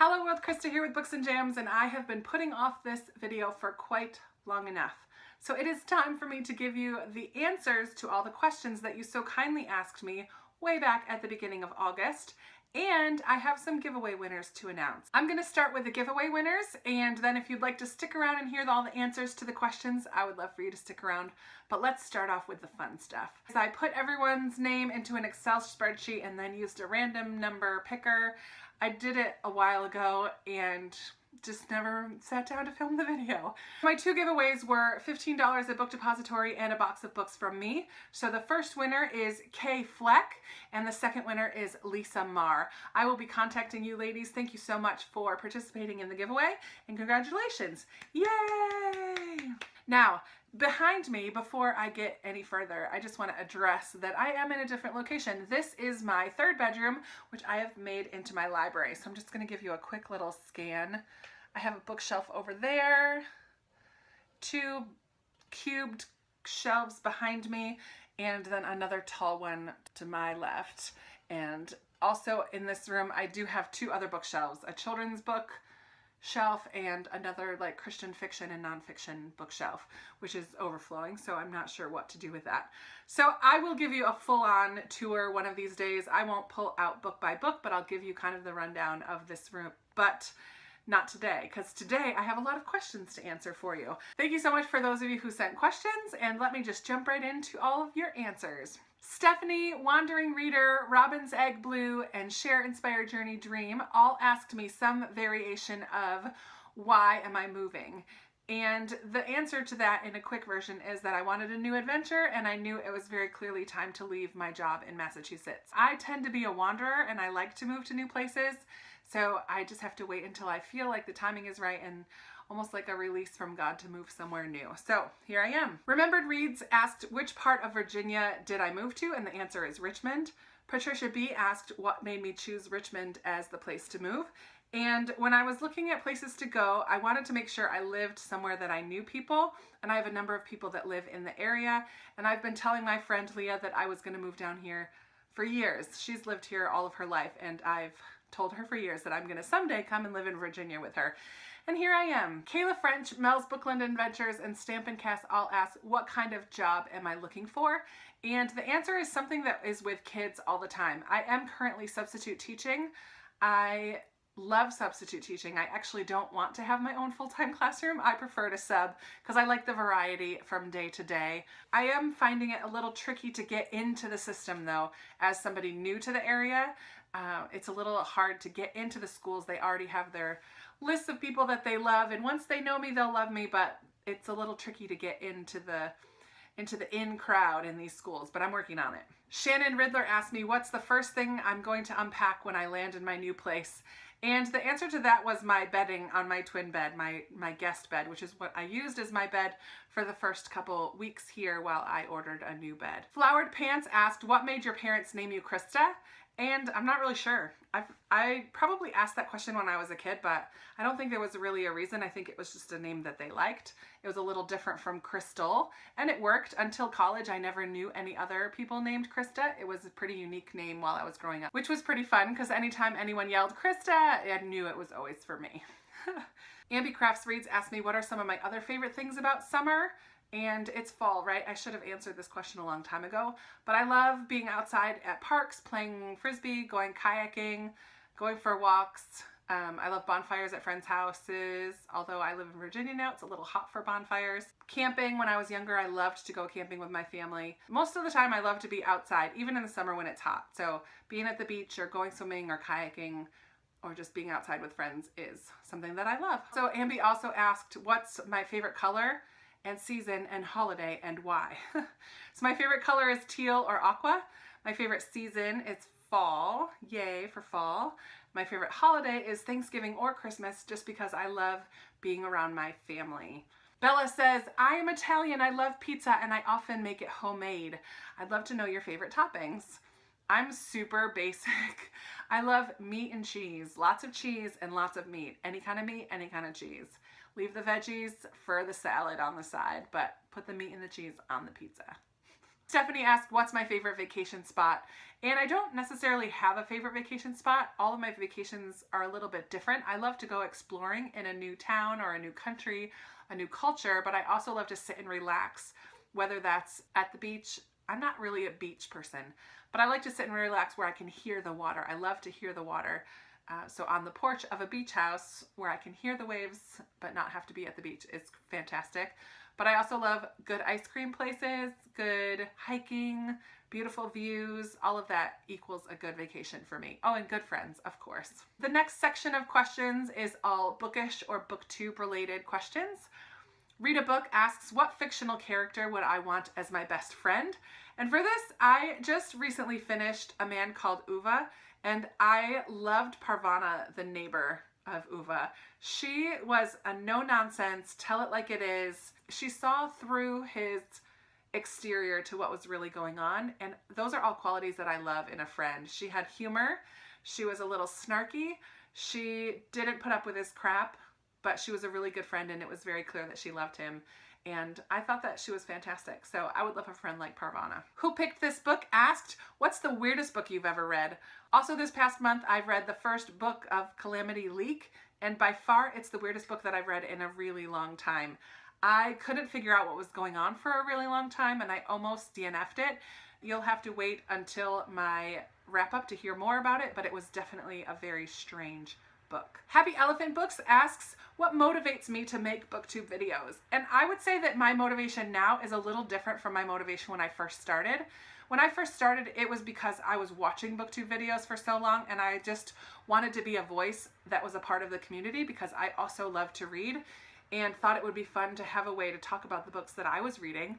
Hello world, Krista here with Books and Jams, and I have been putting off this video for quite long enough. So it is time for me to give you the answers to all the questions that you so kindly asked me way back at the beginning of August. And I have some giveaway winners to announce. I'm going to start with the giveaway winners, and then if you'd like to stick around and hear all the answers to the questions, I would love for you to stick around. But let's start off with the fun stuff. I put everyone's name into an Excel spreadsheet and then used a random number picker. I did it a while ago and just never sat down to film the video. My two giveaways were $15 at Book Depository and a box of books from me. So the first winner is Kay Fleck and the second winner is Lisa Marr. I will be contacting you ladies. Thank you so much for participating in the giveaway and congratulations. Yay! Now, behind me, before I get any further, I just want to address that I am in a different location. This is my third bedroom, which I have made into my library. So I'm just going to give you a quick little scan. I have a bookshelf over there, two cubed shelves behind me, and then another tall one to my left. And also in this room, I do have two other bookshelves, a children's book shelf and another like Christian fiction and nonfiction bookshelf, which is overflowing, so I'm not sure what to do with that. So I will give you a full-on tour one of these days. I won't pull out book by book, but I'll give you kind of the rundown of this room, but not today, because today I have a lot of questions to answer for you. Thank you so much for those of you who sent questions, and let me just jump right into all of your answers. Stephanie, Wandering Reader, Robin's Egg Blue, and Share Inspired Journey Dream all asked me some variation of why am I moving? And the answer to that in a quick version is that I wanted a new adventure and I knew it was very clearly time to leave my job in Massachusetts. I tend to be a wanderer and I like to move to new places, so I just have to wait until I feel like the timing is right and almost like a release from God to move somewhere new. So here I am. Remembered Reads asked, which part of Virginia did I move to? And the answer is Richmond. Patricia B asked, what made me choose Richmond as the place to move? And when I was looking at places to go, I wanted to make sure I lived somewhere that I knew people. And I have a number of people that live in the area. And I've been telling my friend Leah that I was going to move down here for years. She's lived here all of her life. And I've told her for years that I'm going to someday come and live in Virginia with her. And here I am. Kayla French, Mel's Bookland Adventures, and Stamp and Cass all ask, what kind of job am I looking for? And the answer is something that is with kids all the time. I am currently substitute teaching. I love substitute teaching. I actually don't want to have my own full-time classroom. I prefer to sub because I like the variety from day to day. I am finding it a little tricky to get into the system though, as somebody new to the area. It's a little hard to get into the schools. They already have their lists of people that they love, and once they know me, they'll love me, but it's a little tricky to get into the in crowd in these schools, but I'm working on it. Shannon Riddler asked me, what's the first thing I'm going to unpack when I land in my new place? And the answer to that was my bedding on my twin bed, my guest bed, which is what I used as my bed for the first couple weeks here while I ordered a new bed. Flowered Pants asked, what made your parents name you Krista? And I'm not really sure. I probably asked that question when I was a kid, but I don't think there was really a reason. I think it was just a name that they liked. It was a little different from Crystal, and it worked until college. I never knew any other people named Krista. It was a pretty unique name while I was growing up, which was pretty fun because anytime anyone yelled Krista, I knew it was always for me. Ambi Crafts Reads asked me, what are some of my other favorite things about summer? And it's fall, right? I should have answered this question a long time ago, but I love being outside at parks, playing frisbee, going kayaking, going for walks. I love bonfires at friends' houses. Although I live in Virginia now, it's a little hot for bonfires. Camping, when I was younger, I loved to go camping with my family. Most of the time, I love to be outside, even in the summer when it's hot. So being at the beach or going swimming or kayaking or just being outside with friends is something that I love. So Ambi also asked, what's my favorite color and season and holiday and why? So my favorite color is teal or aqua. My favorite season is fall. Yay for fall. My favorite holiday is Thanksgiving or Christmas just because I love being around my family. Bella says, I am Italian. I love pizza and I often make it homemade. I'd love to know your favorite toppings. I'm super basic. I love meat and cheese. Lots of cheese and lots of meat. Any kind of meat, any kind of cheese. Leave the veggies for the salad on the side, but put the meat and the cheese on the pizza. Stephanie asked, what's my favorite vacation spot? And I don't necessarily have a favorite vacation spot. All of my vacations are a little bit different. I love to go exploring in a new town or a new country, a new culture, but I also love to sit and relax, whether that's at the beach. I'm not really a beach person, but I like to sit and relax where I can hear the water. I love to hear the water. So on the porch of a beach house where I can hear the waves but not have to be at the beach is fantastic. But I also love good ice cream places, good hiking, beautiful views. All of that equals a good vacation for me. Oh, and good friends, of course. The next section of questions is all bookish or booktube related questions. Read a Book asks, what fictional character would I want as my best friend? And for this, I just recently finished A Man Called Uva, and I loved Parvana, the neighbor of Uva. She was a no-nonsense, tell it like it is. She saw through his exterior to what was really going on, and those are all qualities that I love in a friend. She had humor, she was a little snarky, she didn't put up with his crap, but she was a really good friend, and it was very clear that she loved him. And I thought that she was fantastic. So I would love a friend like Parvana. Who Picked This Book asked, what's the weirdest book you've ever read? Also this past month, I've read the first book of Calamity Leak, and by far it's the weirdest book that I've read in a really long time. I couldn't figure out what was going on for a really long time, and I almost DNF'd it. You'll have to wait until my wrap up to hear more about it, but it was definitely a very strange book. Happy Elephant Books asks, what motivates me to make booktube videos? And I would say that my motivation now is a little different from my motivation when I first started. When I first started, it was because I was watching booktube videos for so long, and I just wanted to be a voice that was a part of the community because I also love to read and thought it would be fun to have a way to talk about the books that I was reading.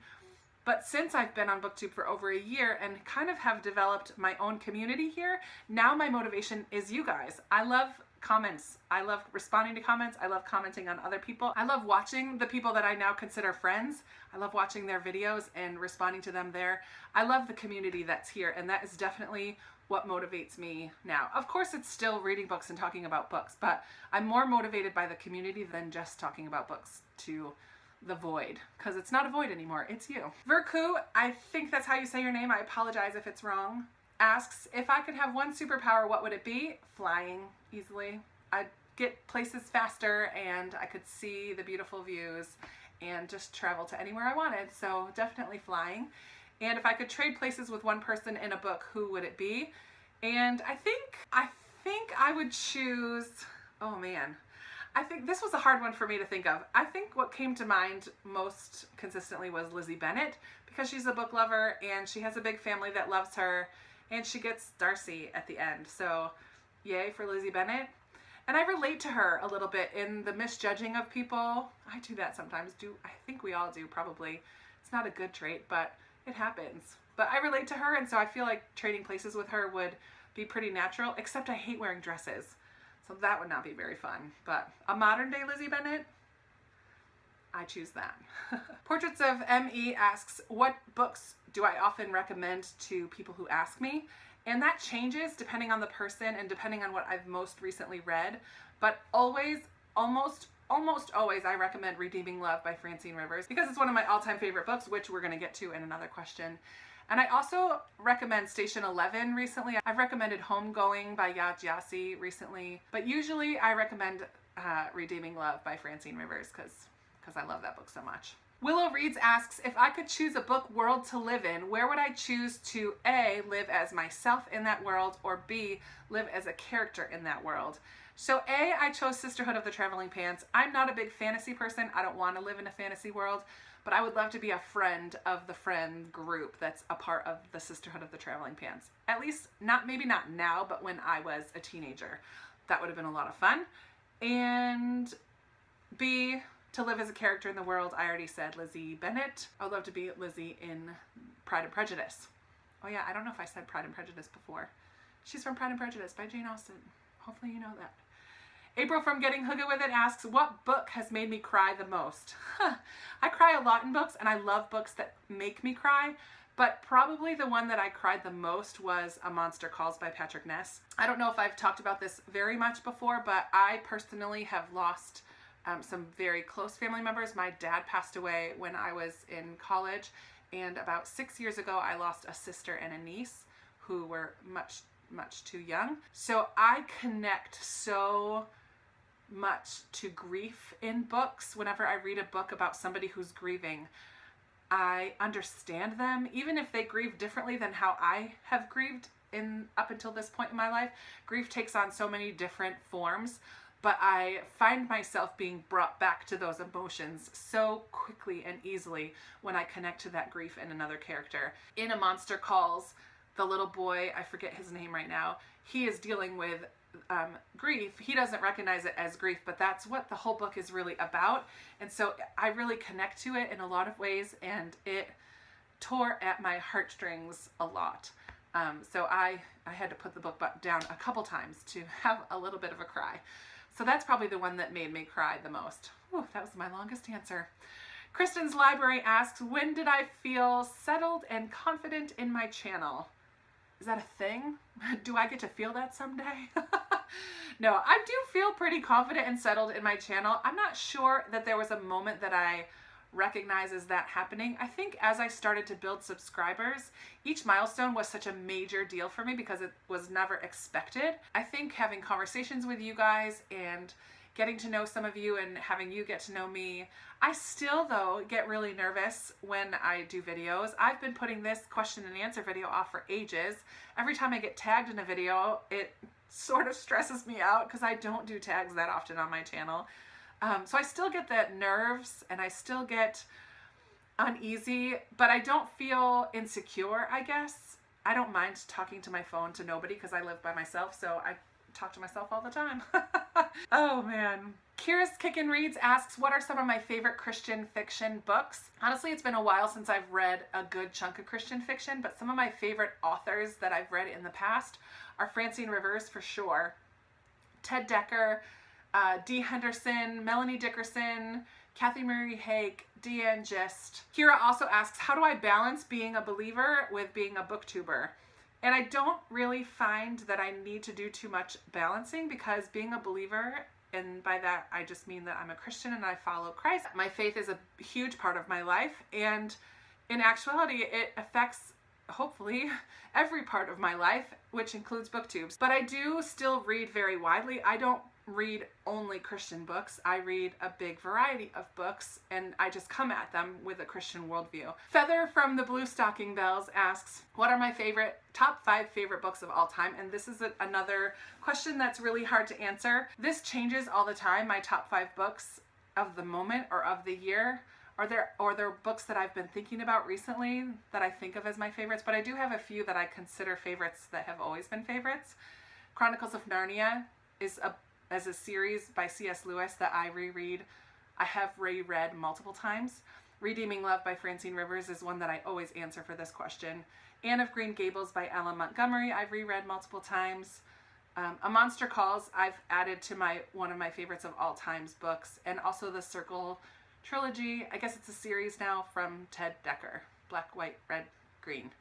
But since I've been on BookTube for over a year and kind of have developed my own community here, now my motivation is you guys. I love comments. I love responding to comments. I love commenting on other people. I love watching the people that I now consider friends. I love watching their videos and responding to them there. I love the community that's here, and that is definitely what motivates me now. Of course, it's still reading books and talking about books, but I'm more motivated by the community than just talking about books to the void, because it's not a void anymore, it's you. Verku, I think that's how you say your name, I apologize if it's wrong, asks, if I could have one superpower, what would it be? Flying, easily. I'd get places faster and I could see the beautiful views and just travel to anywhere I wanted, so definitely flying. And if I could trade places with one person in a book, who would it be? And I think I would choose, oh man, I think this was a hard one for me to think of. I think what came to mind most consistently was Lizzie Bennet, because she's a book lover and she has a big family that loves her, and she gets Darcy at the end. So yay for Lizzie Bennet. And I relate to her a little bit in the misjudging of people. I do that sometimes. I think we all do, probably. It's not a good trait, but it happens. But I relate to her, and so I feel like trading places with her would be pretty natural, except I hate wearing dresses. So that would not be very fun. But a modern day Lizzie Bennet, I choose that. Portraits of M.E. asks, what books do I often recommend to people who ask me? And that changes depending on the person and depending on what I've most recently read. But always, almost always, I recommend Redeeming Love by Francine Rivers, because it's one of my all-time favorite books, which we're going to get to in another question. And I also recommend Station 11 recently. I've recommended Homegoing by Yaa Gyasi recently, but usually I recommend Redeeming Love by Francine Rivers because I love that book so much. Willow Reeds asks, if I could choose a book world to live in, where would I choose to A, live as myself in that world, or B, live as a character in that world? So A, I chose Sisterhood of the Traveling Pants. I'm not a big fantasy person. I don't want to live in a fantasy world, but I would love to be a friend of the friend group that's a part of the Sisterhood of the Traveling Pants. At least, maybe not now, but when I was a teenager. That would have been a lot of fun. And B, to live as a character in the world, I already said Lizzie Bennet. I would love to be Lizzie in Pride and Prejudice. Oh yeah, I don't know if I said Pride and Prejudice before. She's from Pride and Prejudice by Jane Austen. Hopefully you know that. April from Getting Hooga With It asks, what book has made me cry the most? I cry a lot in books, and I love books that make me cry, but probably the one that I cried the most was A Monster Calls by Patrick Ness. I don't know if I've talked about this very much before, but I personally have lost some very close family members. My dad passed away when I was in college, And about 6 years ago, I lost a sister and a niece who were much too young. So I connect so much to grief in books. Whenever I read a book about somebody who's grieving, I understand them, even if they grieve differently than how I have grieved up until this point in my life. Grief takes on so many different forms, but I find myself being brought back to those emotions so quickly and easily when I connect to that grief in another character. In A Monster Calls, the little boy, I forget his name right now, he is dealing with grief. He doesn't recognize it as grief, but that's what the whole book is really about. And so I really connect to it in a lot of ways, and it tore at my heartstrings a lot. So I had to put the book down a couple times to have a little bit of a cry. So that's probably the one that made me cry the most. Whew, that was my longest answer. Kristen's Library asks, when did I feel settled and confident in my channel? Is that a thing? Do I get to feel that someday? No, I do feel pretty confident and settled in my channel. I'm not sure that there was a moment that I recognize as that happening. I think as I started to build subscribers, each milestone was such a major deal for me because it was never expected. I think having conversations with you guys and getting to know some of you and having you get to know me. I still, though, get really nervous when I do videos. I've been putting this question and answer video off for ages. Every time I get tagged in a video, it sort of stresses me out because I don't do tags that often on my channel. So I still get the nerves and I still get uneasy, but I don't feel insecure, I guess. I don't mind talking to my phone to nobody because I live by myself, so I talk to myself all the time. Oh man. Kira's Kickin' Reads asks, what are some of my favorite Christian fiction books? Honestly, it's been a while since I've read a good chunk of Christian fiction, but some of my favorite authors that I've read in the past are Francine Rivers for sure, Ted Decker, Dee Henderson, Melanie Dickerson, Kathy Marie Hake, Deanne Gist. Kira also asks, how do I balance being a believer with being a booktuber? And I don't really find that I need to do too much balancing because being a believer, and by that I just mean that I'm a Christian and I follow Christ. My faith is a huge part of my life, and in actuality it affects, hopefully, every part of my life, which includes booktubes. But I do still read very widely. I don't read only Christian books. I read a big variety of books, and I just come at them with a Christian worldview. Feather from the Blue Stocking Bells asks, what are my top 5 favorite books of all time? And this is another question that's really hard to answer. This changes all the time, my top 5 books of the moment or of the year. Are there books that I've been thinking about recently that I think of as my favorites, but I do have a few that I consider favorites that have always been favorites. Chronicles of Narnia is a series by C.S. Lewis that I reread. I have reread multiple times. Redeeming Love by Francine Rivers is one that I always answer for this question. Anne of Green Gables by Ellen Montgomery I've reread multiple times. A Monster Calls I've added to one of my favorites of all times books, and also the Circle trilogy. I guess it's a series now from Ted Decker. Black, White, Red, Green.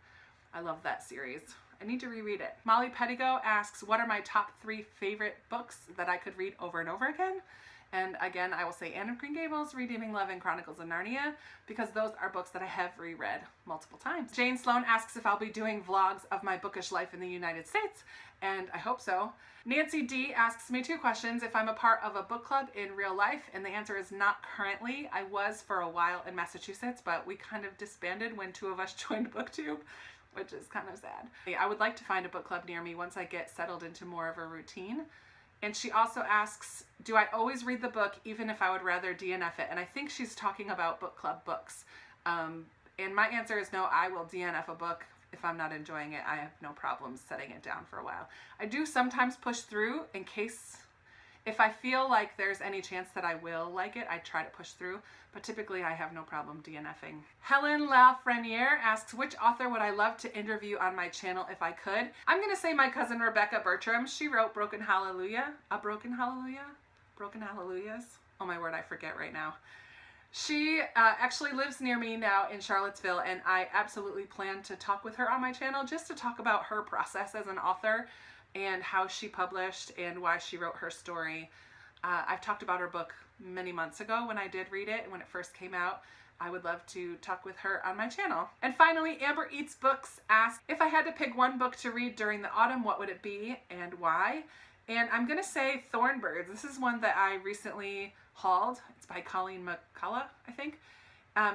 I love that series. I need to reread it. Molly Pettigo asks, what are my top 3 favorite books that I could read over and over again? And again, I will say Anne of Green Gables, Redeeming Love, and Chronicles of Narnia, because those are books that I have reread multiple times. Jane Sloan asks if I'll be doing vlogs of my bookish life in the United States, and I hope so. Nancy D asks me 2 questions, if I'm a part of a book club in real life, and the answer is not currently. I was for a while in Massachusetts, but we kind of disbanded when 2 of us joined BookTube, which is kind of sad. I would like to find a book club near me once I get settled into more of a routine. And she also asks, do I always read the book even if I would rather DNF it? And I think she's talking about book club books. And my answer is no, I will DNF a book if I'm not enjoying it. I have no problem setting it down for a while. I do sometimes push through in case, if I feel like there's any chance that I will like it, I try to push through, but typically I have no problem DNFing. Helen Lafreniere asks, which author would I love to interview on my channel if I could? I'm going to say my cousin Rebecca Bertram. She wrote Broken Hallelujah. Broken Hallelujahs? Oh my word, I forget right now. She actually lives near me now in Charlottesville, and I absolutely plan to talk with her on my channel just to talk about her process as an author and how she published and why she wrote her story. I've talked about her book many months ago when I did read it, when it first came out. I would love to talk with her on my channel. And finally, Amber Eats Books asked, if I had to pick one book to read during the autumn, what would it be and why? And I'm gonna say Thornbirds. This is one that I recently hauled. It's by Colleen McCullough, I think.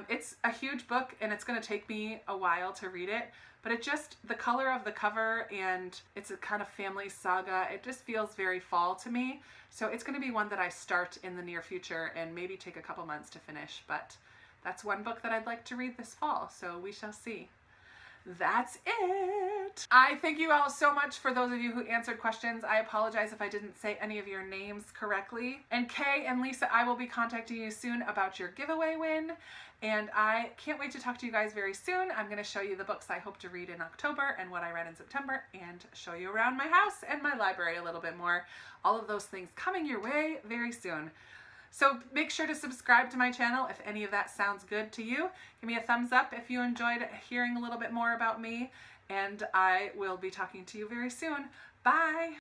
It's a huge book and it's gonna take me a while to read it, but it just, the color of the cover, and it's a kind of family saga, it just feels very fall to me. So it's gonna be one that I start in the near future and maybe take a couple months to finish, but that's one book that I'd like to read this fall, so we shall see. That's it. I thank you all so much for those of you who answered questions. I apologize if I didn't say any of your names correctly. And Kay and Lisa, I will be contacting you soon about your giveaway win. And I can't wait to talk to you guys very soon. I'm going to show you the books I hope to read in October and what I read in September, and show you around my house and my library a little bit more. All of those things coming your way very soon. So make sure to subscribe to my channel if any of that sounds good to you. Give me a thumbs up if you enjoyed hearing a little bit more about me, and I will be talking to you very soon. Bye!